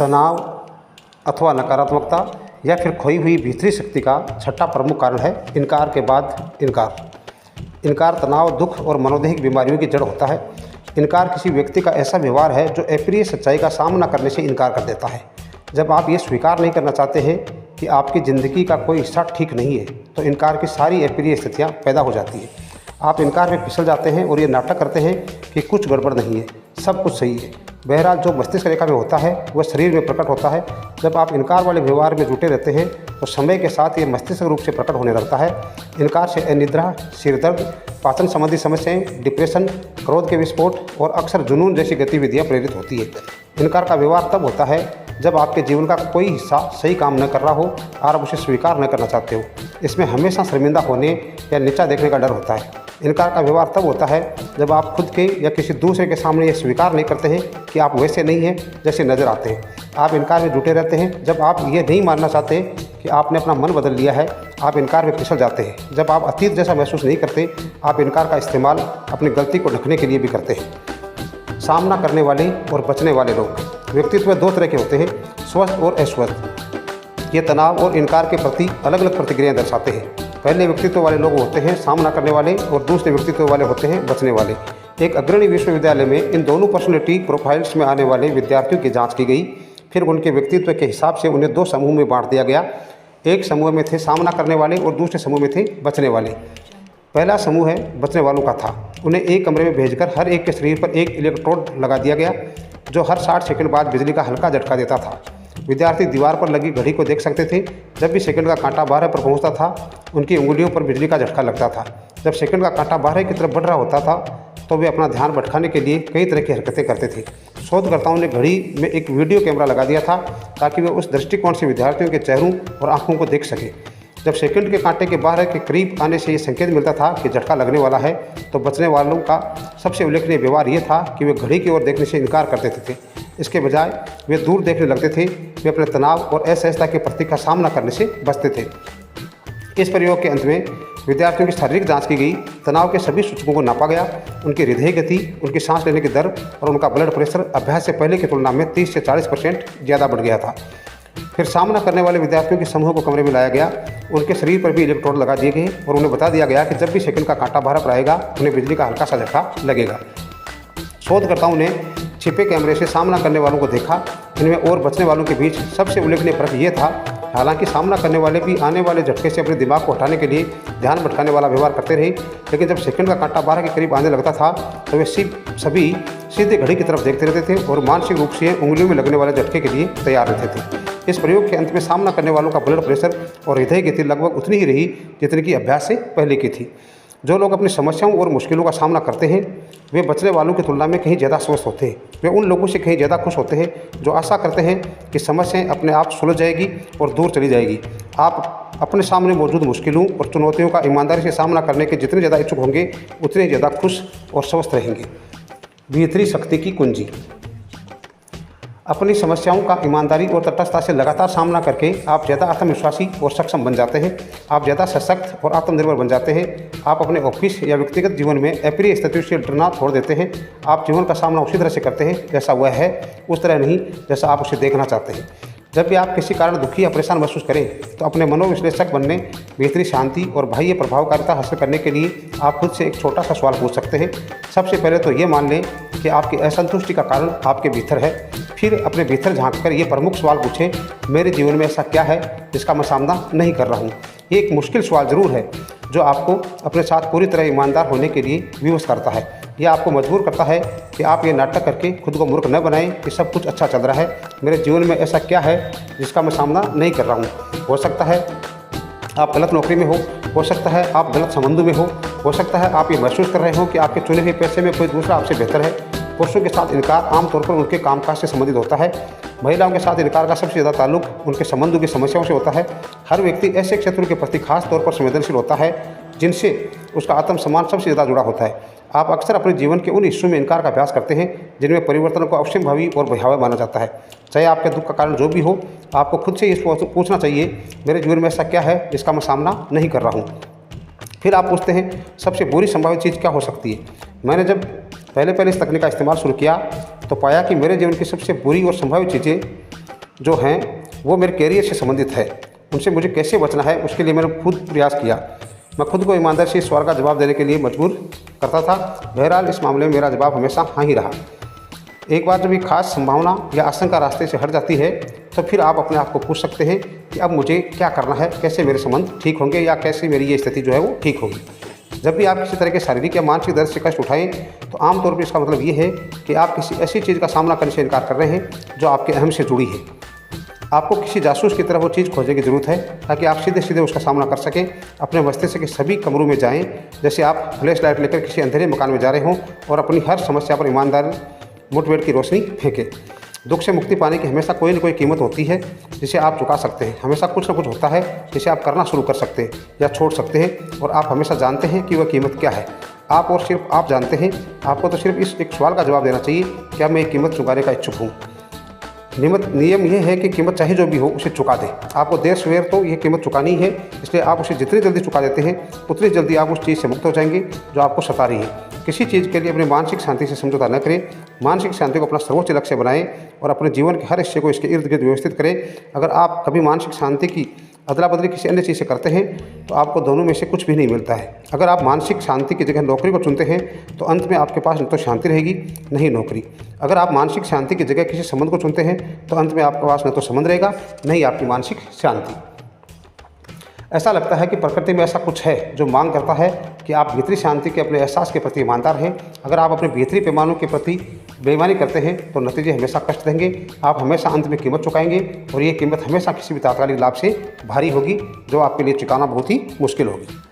तनाव अथवा नकारात्मकता या फिर खोई हुई भीतरी शक्ति का छठा प्रमुख कारण है इनकार के बाद इनकार। इनकार तनाव, दुख और मनोदैहिक बीमारियों की जड़ होता है। इनकार किसी व्यक्ति का ऐसा व्यवहार है जो अप्रिय सच्चाई का सामना करने से इनकार कर देता है। जब आप ये स्वीकार नहीं करना चाहते हैं कि आपकी ज़िंदगी का कोई हिस्सा ठीक नहीं है, तो इनकार की सारी अप्रिय स्थितियाँ पैदा हो जाती हैं। आप इनकार में फिसल जाते हैं और ये नाटक करते हैं कि कुछ गड़बड़ नहीं है, सब कुछ सही है। बहरहाल जो मस्तिष्क रेखा में होता है वह शरीर में प्रकट होता है। जब आप इनकार वाले व्यवहार में जुटे रहते हैं तो समय के साथ ये मस्तिष्क रूप से प्रकट होने लगता है। इनकार से अनिद्रा, सिरदर्द, पाचन संबंधी समस्याएं, डिप्रेशन, क्रोध के विस्फोट और अक्सर जुनून जैसी गतिविधियां प्रेरित होती है। इनकार का व्यवहार तब होता है जब आपके जीवन का कोई हिस्सा सही काम न कर रहा हो और आप उसे स्वीकार न करना चाहते हो। इसमें हमेशा शर्मिंदा होने या नीचा देखने का डर होता है। इनकार का व्यवहार तब होता है जब आप खुद के या किसी दूसरे के सामने ये स्वीकार नहीं करते हैं कि आप वैसे नहीं हैं जैसे नज़र आते हैं। आप इनकार में जुटे रहते हैं जब आप ये नहीं मानना चाहते कि आपने अपना मन बदल लिया है। आप इनकार में फिसल जाते हैं जब आप अतीत जैसा महसूस नहीं करते। आप इनकार का इस्तेमाल अपनी गलती को ढकने के लिए भी करते हैं। सामना करने वाले और बचने वाले लोग। व्यक्तित्व दो तरह के होते हैं, स्वस्थ और अस्वस्थ। ये तनाव और इनकार के प्रति अलग अलग प्रतिक्रियाएं दर्शाते हैं। पहले व्यक्तित्व वाले लोग होते हैं सामना करने वाले और दूसरे व्यक्तित्व वाले होते हैं बचने वाले। एक अग्रणी विश्वविद्यालय में इन दोनों पर्सनैलिटी प्रोफाइल्स में आने वाले विद्यार्थियों की जांच की गई। फिर उनके व्यक्तित्व के हिसाब से उन्हें दो समूह में बांट दिया गया। एक समूह में थे सामना करने वाले और दूसरे समूह में थे बचने वाले। पहला समूह है बचने वालों का था। उन्हें एक कमरे में भेजकर हर एक के शरीर पर एक इलेक्ट्रोड लगा दिया गया जो हर 60 सेकंड बाद बिजली का हल्का झटका देता था। विद्यार्थी दीवार पर लगी घड़ी को देख सकते थे। जब भी सेकंड का कांटा 12 पर पहुंचता था उनकी उंगलियों पर बिजली का झटका लगता था। जब सेकंड का कांटा 12 की तरफ बढ़ रहा होता था तो वे अपना ध्यान भटकाने के लिए कई तरह की हरकतें करते थे। शोधकर्ताओं ने घड़ी में एक वीडियो कैमरा लगा दिया था ताकि वे उस दृष्टिकोण से विद्यार्थियों के चेहरों और आंखों को देख सकें। जब सेकंड के कांटे के 12 के करीब आने से ये संकेत मिलता था कि झटका लगने वाला है, तो बचने वालों का सबसे उल्लेखनीय व्यवहार ये था कि वे घड़ी की ओर देखने से इनकार कर देते थे। इसके बजाय वे दूर देखने लगते थे। वे अपने तनाव और असहजता के प्रतीक का सामना करने से बचते थे। इस प्रयोग के अंत में विद्यार्थियों की शारीरिक जांच की गई। तनाव के सभी सूचकों को नापा गया। उनकी हृदय गति, उनकी सांस लेने की दर और उनका ब्लड प्रेशर अभ्यास से पहले की तुलना में 30 से 40% ज़्यादा बढ़ गया था। फिर सामना करने वाले विद्यार्थियों के समूह को कमरे में लाया गया। उनके शरीर पर भी इलेक्ट्रोड लगा दिए गए और उन्हें बता दिया गया कि जब भी सेकंड का कांटा 12 पर आएगा उन्हें बिजली का हल्का सा झटका लगेगा। शोधकर्ताओं ने छिपे कैमरे से सामना करने वालों को देखा। इनमें और बचने वालों के बीच सबसे उल्लेखनीय फर्क ये था, हालांकि सामना करने वाले भी आने वाले झटके से अपने दिमाग को हटाने के लिए ध्यान भटकाने वाला व्यवहार करते रहे, लेकिन जब सेकंड का कांटा 12 के करीब आने लगता था तो वे सभी सीधे घड़ी की तरफ देखते रहते थे और मानसिक रूप से उंगलियों में लगने वाले झटके के लिए तैयार रहते थे। इस प्रयोग के अंत में सामना करने वालों का ब्लड प्रेशर और हृदय गति लगभग उतनी ही रही जितनी कि अभ्यास से पहले की थी। जो लोग अपनी समस्याओं और मुश्किलों का सामना करते हैं वे बचने वालों की तुलना में कहीं ज़्यादा स्वस्थ होते हैं। वे उन लोगों से कहीं ज़्यादा खुश होते हैं जो आशा करते हैं कि समस्याएं अपने आप सुलझ जाएगी और दूर चली जाएगी। आप अपने सामने मौजूद मुश्किलों और चुनौतियों का ईमानदारी से सामना करने के जितने ज़्यादा इच्छुक होंगे उतने ज़्यादा खुश और स्वस्थ रहेंगे। भीतरी शक्ति की कुंजी। अपनी समस्याओं का ईमानदारी और तटस्थता से लगातार सामना करके आप ज़्यादा आत्मविश्वासी और सक्षम बन जाते हैं। आप ज़्यादा सशक्त और आत्मनिर्भर बन जाते हैं। आप अपने ऑफिस या व्यक्तिगत जीवन में अप्रिय स्थितियों से डरना छोड़ देते हैं। आप जीवन का सामना उसी तरह से करते हैं जैसा वह है, उस तरह नहीं जैसा आप उसे देखना चाहते हैं। जब भी आप किसी कारण दुखी या परेशान महसूस करें तो अपने मनोविश्लेषक बनने, भीतरी शांति और बाह्य प्रभावकारिता हासिल करने के लिए आप खुद से एक छोटा सा सवाल पूछ सकते हैं। सबसे पहले तो ये मान लें कि आपकी असंतुष्टि का कारण आपके भीतर है। फिर अपने भीतर झांककर ये प्रमुख सवाल पूछें, मेरे जीवन में ऐसा क्या है जिसका मैं सामना नहीं कर रहा हूँ। ये एक मुश्किल सवाल ज़रूर है जो आपको अपने साथ पूरी तरह ईमानदार होने के लिए विवश करता है। यह आपको मजबूर करता है कि आप ये नाटक करके खुद को मूर्ख न बनाएं कि सब कुछ अच्छा चल रहा है। मेरे जीवन में ऐसा क्या है जिसका मैं सामना नहीं कर रहा हूँ। हो सकता है आप गलत नौकरी में हो सकता है आप गलत संबंधों में हो सकता है आप ये महसूस कर रहे हो कि आपके चुने हुए पैसे में कोई दूसरा आपसे बेहतर है। पुरुषों के साथ इनकार आमतौर पर उनके कामकाज से संबंधित होता है। महिलाओं के साथ इनकार का सबसे ज़्यादा ताल्लुक उनके संबंधों की समस्याओं से होता है। हर व्यक्ति ऐसे क्षेत्रों के प्रति खास तौर पर संवेदनशील होता है जिनसे उसका आत्मसम्मान सबसे ज़्यादा जुड़ा होता है। आप अक्सर अपने जीवन के उन हिस्सों में इनकार का अभ्यास करते हैं जिनमें परिवर्तन को अवश्यंभावी और भयावह माना जाता है। चाहे आपके दुख का कारण जो भी हो, आपको खुद से ये पूछना चाहिए, मेरे जीवन में ऐसा क्या है जिसका मैं सामना नहीं कर रहा हूँ। फिर आप पूछते हैं, सबसे बुरी संभावित चीज़ क्या हो सकती है। मैंने जब पहले इस तकनीक का इस्तेमाल शुरू किया तो पाया कि मेरे जीवन की सबसे बुरी और संभावित चीज़ें जो हैं वो मेरे कैरियर से संबंधित है, उनसे मुझे कैसे बचना है उसके लिए मैंने खुद प्रयास किया। मैं खुद को ईमानदारी से इस सवाल का जवाब देने के लिए मजबूर करता था। बहरहाल इस मामले में मेरा जवाब हमेशा हाँ ही रहा। एक बार जब ये खास संभावना या आशंका रास्ते से हट जाती है तो फिर आप अपने आप को पूछ सकते हैं कि अब मुझे क्या करना है, कैसे मेरे संबंध ठीक होंगे या कैसे मेरी ये स्थिति जो है वो ठीक होगी। जब भी आप किसी तरह के शारीरिक या मानसिक दर्द से कष्ट उठाएं तो आमतौर पर इसका मतलब ये है कि आप किसी ऐसी चीज़ का सामना करने से इनकार कर रहे हैं जो आपके अहम से जुड़ी है। आपको किसी जासूस की तरह वो चीज़ खोजने की ज़रूरत है ताकि आप सीधे सीधे उसका सामना कर सकें। अपने मस्तिष्क के सभी कमरों में जाएं, जैसे आप फ्लैश लाइट लेकर किसी अंधेरे मकान में जा रहे हों और अपनी हर समस्या पर ईमानदार मोटिवेट की रोशनी फेंकें। दुख से मुक्ति पाने की हमेशा कोई न कोई कीमत होती है जिसे आप चुका सकते हैं। हमेशा कुछ न कुछ होता है जिसे आप करना शुरू कर सकते हैं या छोड़ सकते हैं, और आप हमेशा जानते हैं कि वह कीमत क्या है। आप और सिर्फ आप जानते हैं। आपको तो सिर्फ इस एक सवाल का जवाब देना चाहिए, क्या मैं ये कीमत चुकाने का इच्छुक हूँ। नियम यह है कि कीमत चाहे जो भी हो उसे चुका दें। आपको देर सवेर तो यह कीमत चुकानी है, इसलिए आप उसे जितनी जल्दी चुका देते हैं उतनी जल्दी आप उस चीज़ से मुक्त हो जाएंगे जो आपको सता रही है। किसी चीज़ के लिए अपनी मानसिक शांति से समझौता न करें। मानसिक शांति को अपना सर्वोच्च लक्ष्य बनाएं और अपने जीवन के हर हिस्से को इसके इर्द गिर्द व्यवस्थित करें। अगर आप कभी मानसिक शांति की अदला बदली किसी अन्य चीज़ से करते हैं तो आपको दोनों में से कुछ भी नहीं मिलता है। अगर आप मानसिक शांति की जगह नौकरी को चुनते हैं तो अंत में आपके पास न तो शांति रहेगी न ही नौकरी। अगर आप मानसिक शांति की जगह किसी संबंध को चुनते हैं तो अंत में आपके पास न तो संबंध रहेगा न ही आपकी मानसिक शांति। ऐसा लगता है कि प्रकृति में ऐसा कुछ है जो मांग करता है कि आप भीतरी शांति के अपने एहसास के प्रति ईमानदार हैं। अगर आप अपने भीतरी पैमानों के प्रति बेईमानी करते हैं तो नतीजे हमेशा कष्ट देंगे। आप हमेशा अंत में कीमत चुकाएंगे और ये कीमत हमेशा किसी भी तात्कालिक लाभ से भारी होगी जो आपके लिए चुकाना बहुत ही मुश्किल होगी।